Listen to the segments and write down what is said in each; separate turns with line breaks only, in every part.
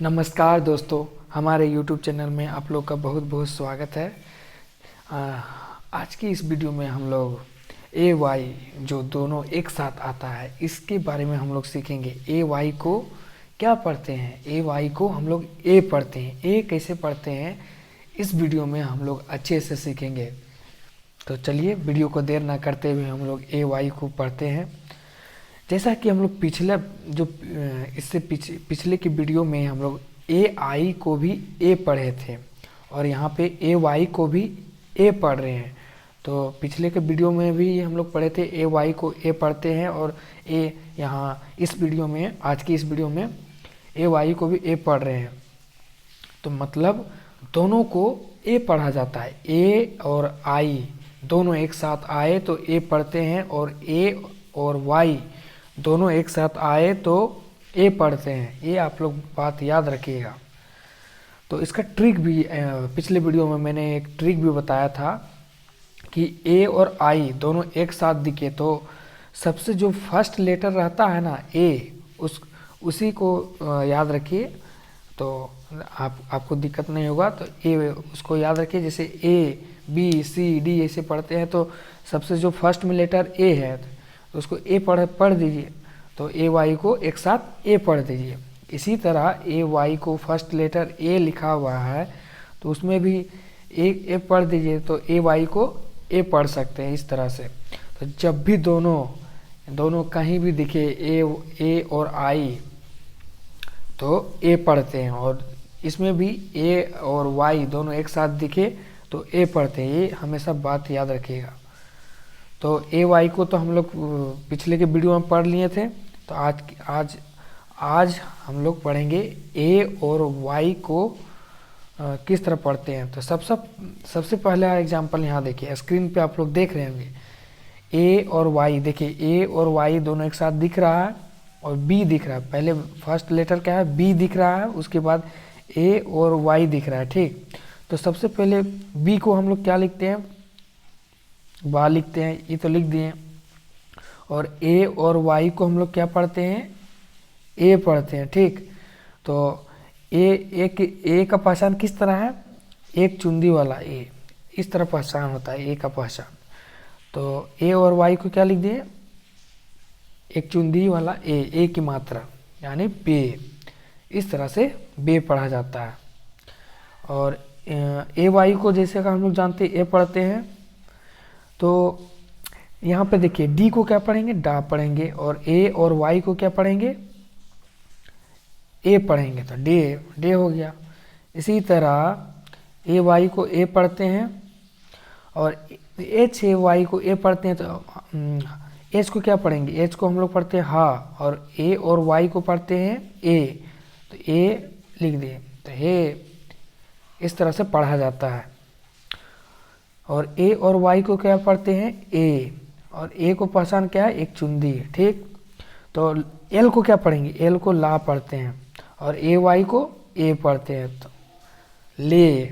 नमस्कार दोस्तों, हमारे YouTube चैनल में आप लोग का बहुत बहुत स्वागत है। आज की इस वीडियो में हम लोग ए वाई जो दोनों एक साथ आता है इसके बारे में हम लोग सीखेंगे। ए वाई को क्या पढ़ते हैं, ए वाई को हम लोग ए पढ़ते हैं, ए कैसे पढ़ते हैं इस वीडियो में हम लोग अच्छे से सीखेंगे। तो चलिए वीडियो को देर ना करते हुए हम लोग ए वाई को पढ़ते हैं। जैसा कि हम लोग पिछले जो इससे पिछले की वीडियो में हम लोग ए आई को भी ए पढ़े थे और यहाँ पे ए वाई को भी ए पढ़ रहे हैं। तो पिछले के वीडियो में भी हम लोग पढ़े थे ए वाई को ए पढ़ते हैं और ए यहाँ इस वीडियो में, आज की इस वीडियो में ए वाई को भी ए पढ़ रहे हैं। तो मतलब दोनों को ए पढ़ा जाता है। ए और आई दोनों एक साथ आए तो ए पढ़ते हैं और ए और वाई दोनों एक साथ आए तो ए पढ़ते हैं। ये आप लोग बात याद रखिएगा। तो इसका ट्रिक भी पिछले वीडियो में मैंने एक ट्रिक भी बताया था कि ए और आई दोनों एक साथ दिखे तो सबसे जो फर्स्ट लेटर रहता है ना ए, उसी को याद रखिए तो आपको दिक्कत नहीं होगा। तो ए उसको याद रखिए। जैसे ए बी सी डी ऐसे पढ़ते हैं तो सबसे जो फर्स्ट में लेटर ए है तो उसको ए पढ़ दीजिए, तो ए वाई को एक साथ ए पढ़ दीजिए। इसी तरह ए वाई को फर्स्ट लेटर ए लिखा हुआ है तो उसमें भी ए पढ़ दीजिए, तो ए वाई को ए पढ़ सकते हैं इस तरह से। तो जब भी दोनों कहीं भी दिखे ए और आई तो ए पढ़ते हैं, और इसमें भी ए और वाई दोनों एक साथ दिखे तो ए पढ़ते हैं। ये हमेशा बात याद रखिएगा। तो ए वाई को तो हम लोग पिछले के वीडियो में पढ़ लिए थे। तो आज हम लोग पढ़ेंगे ए और वाई को किस तरह पढ़ते हैं। तो सबसे पहला एग्जांपल यहाँ देखिए, स्क्रीन पे आप लोग देख रहे होंगे ए और वाई। देखिए ए और वाई दोनों एक साथ दिख रहा है और बी दिख रहा है। पहले फर्स्ट लेटर क्या है, बी दिख रहा है, उसके बाद ए और वाई दिख रहा है। ठीक, तो सबसे पहले बी को हम लोग क्या लिखते हैं, बा लिखते हैं, ये तो लिख दिए। और ए और वाई को हम लोग क्या पढ़ते हैं, ए पढ़ते हैं। ठीक, तो ए का पहचान किस तरह है, एक चुंदी वाला ए, इस तरह पहचान होता है ए का पहचान। तो ए और वाई को क्या लिख दिए, एक चुंदी वाला ए की मात्रा यानी बे, इस तरह से बे पढ़ा जाता है। और ए वाई को जैसे का हम लोग जानते हैं ए पढ़ते हैं, तो यहाँ पे देखिए डी को क्या पढ़ेंगे, डा पढ़ेंगे, और ए और वाई को क्या पढ़ेंगे, ए पढ़ेंगे, तो डे हो गया। इसी तरह ए वाई को ए पढ़ते हैं और एच ए वाई को ए पढ़ते हैं, तो एच को क्या पढ़ेंगे, एच को हम लोग पढ़ते हैं हा, और ए और वाई को पढ़ते हैं ए, तो ए लिख दिए। तो हे इस तरह से पढ़ा जाता है। और ए और वाई को क्या पढ़ते हैं, ए, और ए को पहचान क्या है, एक चुंदी। ठीक, तो एल को क्या पढ़ेंगे, एल को ला पढ़ते हैं, और ए वाई को ए पढ़ते हैं, तो ले।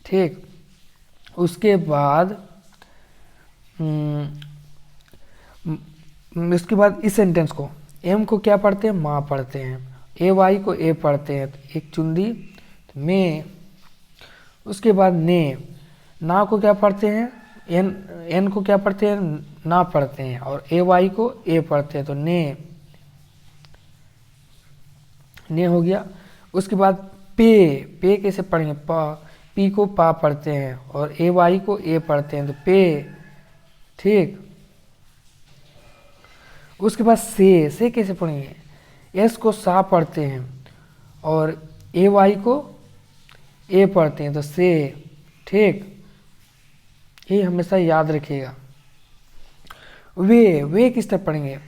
ठीक, उसके बाद इस सेंटेंस को एम को क्या पढ़ते हैं, माँ पढ़ते हैं, ए वाई को ए पढ़ते हैं, तो एक चुंदी, तो में। उसके बाद ने, ना को क्या पढ़ते हैं, एन को क्या पढ़ते हैं, ना पढ़ते हैं, और ए वाई को ए पढ़ते हैं, तो ने हो गया। उसके बाद पे कैसे पढ़ेंगे, पी को पा पढ़ते हैं और ए वाई को ए पढ़ते हैं, तो पे। ठीक, उसके बाद से कैसे पढ़ेंगे, एस को सा पढ़ते हैं और ए वाई को ए पढ़ते हैं, तो से। ठीक, ये हमेशा याद रखिएगा। वे किस तरह पढ़ेंगे,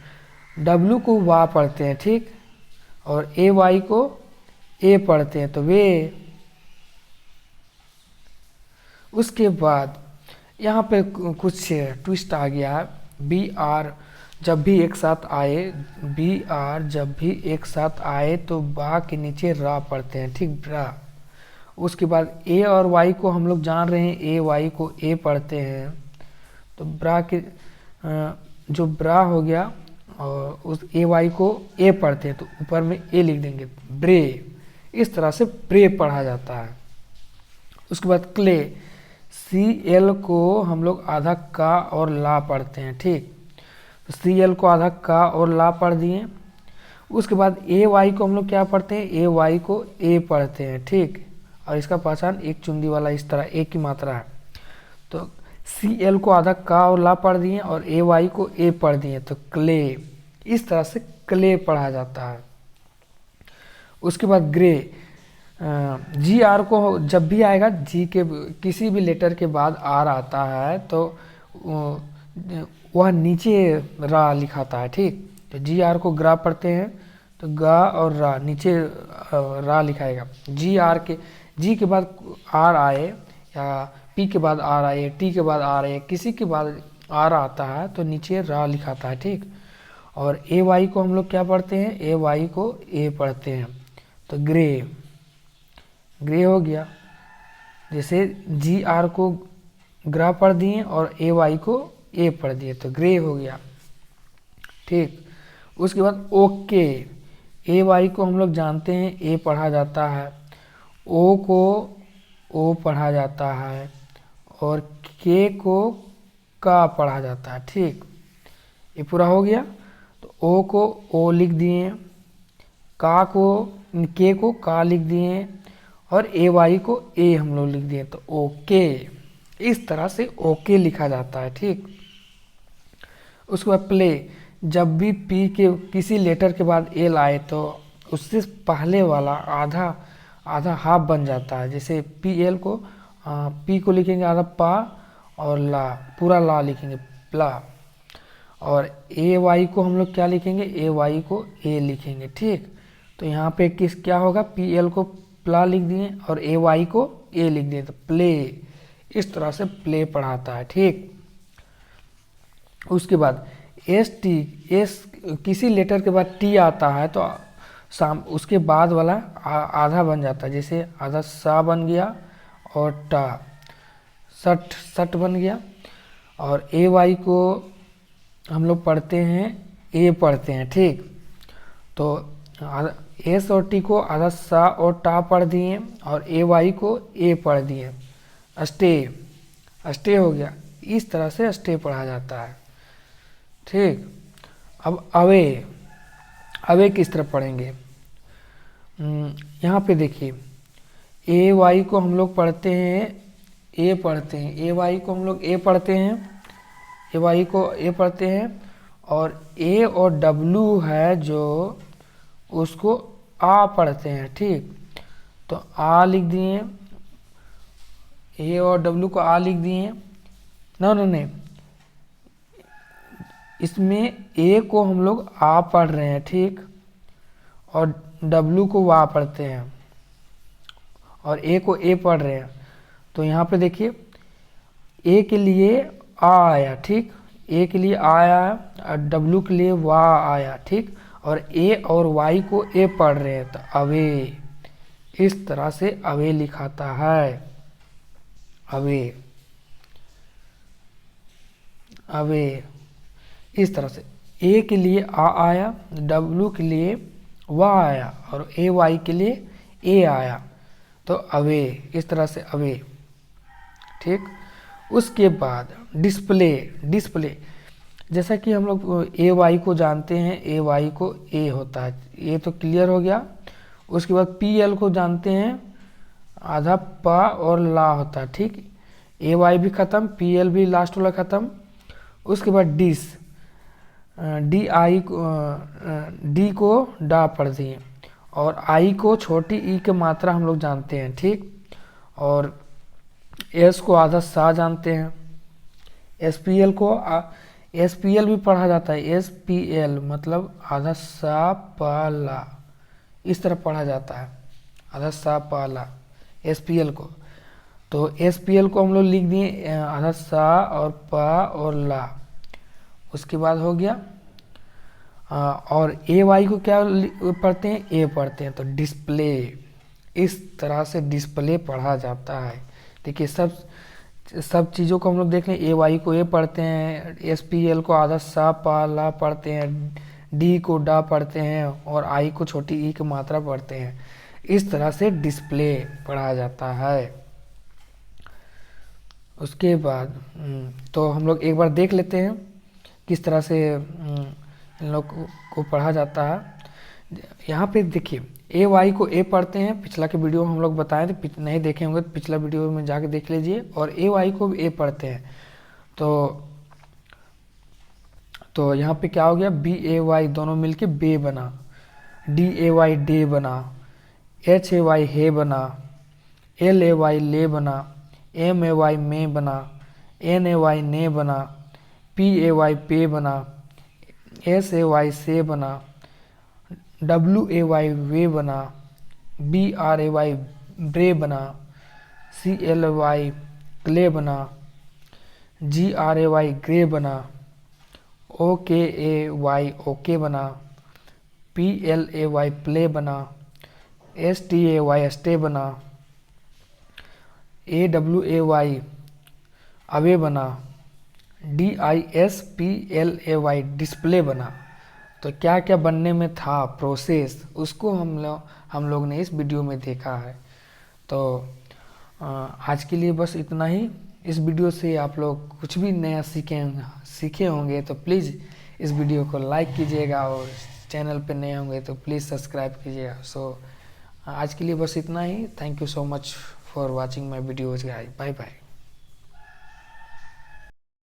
डब्लू को वा पढ़ते हैं। ठीक, और ए वाई को ए पढ़ते हैं, तो वे। उसके बाद यहाँ पे कुछ ट्विस्ट आ गया है, बी आर जब भी एक साथ आए, बी आर जब भी एक साथ आए तो बा के नीचे रा पढ़ते हैं। ठीक, ब्रा। उसके बाद ए और वाई को हम लोग जान रहे हैं, ए वाई को ए पढ़ते हैं, तो ब्रा के जो ब्रा हो गया और उस ए वाई को ए पढ़ते हैं, तो ऊपर में ए लिख देंगे, ब्रे। इस तरह से प्रे पढ़ा जाता है। उसके बाद क्ले, CL को हम लोग आधा का और ला पढ़ते हैं, ठीक। तो CL को आधा का और ला पढ़ दिए। उसके बाद AY को हम लोग क्या पढ़ते हैं, AY को ए पढ़ते हैं, ठीक। और इसका पहचान एक चुंदी वाला इस तरह एक की मात्रा है। तो CL को आधा का और ला पढ़ दिए और AY को ए पढ़ दिए, तो क्ले, इस तरह से क्ले पढ़ा जाता है। उसके बाद ग्रे, GR को जब भी आएगा, जी के किसी भी लेटर के बाद आर आता है तो वह नीचे रा लिखाता है, ठीक। तो GR को ग्रा पढ़ते हैं तो गा और रा, नीचे रा लिखाएगा। जी के बाद आर आए या पी के बाद आर आए, टी के बाद आर आए, किसी के बाद आर आता है तो नीचे रा लिखाता है, ठीक। और AY को हम लोग क्या पढ़ते हैं, AY को ए पढ़ते हैं, तो ग्रे हो गया। जैसे GR को ग्रा पढ़ दिए और AY को ए पढ़ दिए, तो ग्रे हो गया, ठीक। उसके बाद ओके, AY को हम लोग जानते हैं ए पढ़ा जाता है, ओ को ओ पढ़ा जाता है और के को का पढ़ा जाता है, ठीक। ये पूरा हो गया। तो ओ को ओ लिख दिए, के को का लिख दिए और AY को ए हम लोग लिख दिए, तो ओके, इस तरह से ओके लिखा जाता है, ठीक। उसके बाद प्ले, जब भी पी के किसी लेटर के बाद एल आए तो उससे पहले वाला आधा हाफ बन जाता है। जैसे PL को पी को लिखेंगे आधा पा और ला, पूरा ला लिखेंगे प्ला। और AY को हम लोग क्या लिखेंगे, AY को ए लिखेंगे, ठीक। तो यहाँ पे क्या होगा, PL को प्ला लिख दिए और AY को ए लिख दिए, तो प्ले, इस तरह से प्ले पढ़ाता है, ठीक। उसके बाद एस किसी लेटर के बाद टी आता है तो उसके बाद वाला आधा बन जाता है। जैसे आधा सा बन गया और टा, सट बन गया। और AY को हम लोग पढ़ते हैं ए पढ़ते हैं, ठीक। तो एस और टी को आधा सा और टा पढ़ दिए और AY को ए पढ़ दिए, स्टे हो गया। इस तरह से स्टे पढ़ा जाता है, ठीक। अब अवे किस तरह पढ़ेंगे, यहाँ पे देखिए AY को हम लोग पढ़ते हैं ए पढ़ते हैं, AY को हम लोग ए पढ़ते हैं, AY को ए पढ़ते हैं और ए और W है जो उसको आ पढ़ते हैं, ठीक। तो आ लिख दिए, ए और W को आ लिख दिए, नहीं, इसमें ए को हम लोग आ पढ़ रहे हैं, ठीक। और W को वा पढ़ते हैं और ए को ए पढ़ रहे हैं। तो यहाँ पे देखिए ए के लिए आ आया, ठीक, ए के लिए आ आया और W के लिए वा आया, ठीक। और ए और Y को ए पढ़ रहे हैं, तो अवे, इस तरह से अवे लिखाता है, अवे इस तरह से। ए के लिए आ आया, W के लिए वा आया और AY के लिए ए आया, तो अवे, इस तरह से अवे, ठीक। उसके बाद डिस्प्ले, जैसा कि हम लोग AY को जानते हैं, AY को ए होता है, ये तो क्लियर हो गया। उसके बाद PL को जानते हैं आधा पा और ला होता है, ठीक। AY भी ख़त्म, PL भी लास्ट वाला ख़त्म। उसके बाद डी को डा पढ़ दिए और आई को छोटी ई के मात्रा हम लोग जानते हैं, ठीक। और एस को आधा सा जानते हैं। SPL भी पढ़ा जाता है, SPL मतलब आधा सा पा ला, इस तरह पढ़ा जाता है, आधा सा पा ला SPL को। तो SPL को हम लोग लिख दिए आधा सा और पा और ला। उसके बाद हो गया और AY को क्या पढ़ते हैं, ए पढ़ते हैं, तो डिस्प्ले, इस तरह से डिस्प्ले पढ़ा जाता है। देखिए सब चीज़ों को हम लोग देख लें, AY को ए पढ़ते हैं, SPL को आधा सा पा ला पढ़ते हैं, डी को डा पढ़ते हैं और आई को छोटी ई की मात्रा पढ़ते हैं। इस तरह से डिस्प्ले पढ़ा जाता है। उसके बाद तो हम लोग एक बार देख लेते हैं किस तरह से इन लोग को पढ़ा जाता है। यहाँ पे देखिए ए वाई को ए पढ़ते हैं, पिछला के वीडियो में हम लोग बताए थे, नहीं देखे होंगे तो पिछला वीडियो में जाके देख लीजिए। और ए वाई को भी ए पढ़ते हैं। तो यहाँ पे क्या हो गया, बी ए वाई दोनों मिलके बे बना, डी ए वाई डे बना, एच ए वाई हे बना, एल ए वाई ले बना, एम ए वाई में बना, एन ए वाई ने बना, पी ए वाई पे बना, एस ए वाई से बना, डब्ल्यू ए वाई वे बना, बी आर ए वाई ब्रे बना, सी एल वाई क्ले बना, G R A Y gray बना, O K A Y okay बना, P L A Y play बना, S T A Y stay बना, A W A Y away बना, D I S P L A Y display बना। तो क्या क्या बनने में था प्रोसेस, उसको हम लोग ने इस वीडियो में देखा है। तो आज के लिए बस इतना ही। इस वीडियो से आप लोग कुछ भी नया सीखे होंगे तो प्लीज़ इस वीडियो को लाइक कीजिएगा, और चैनल पे नए होंगे तो प्लीज़ सब्सक्राइब कीजिएगा। सो आज के लिए बस इतना ही। Thank you so much for watching my videos guys. Bye bye.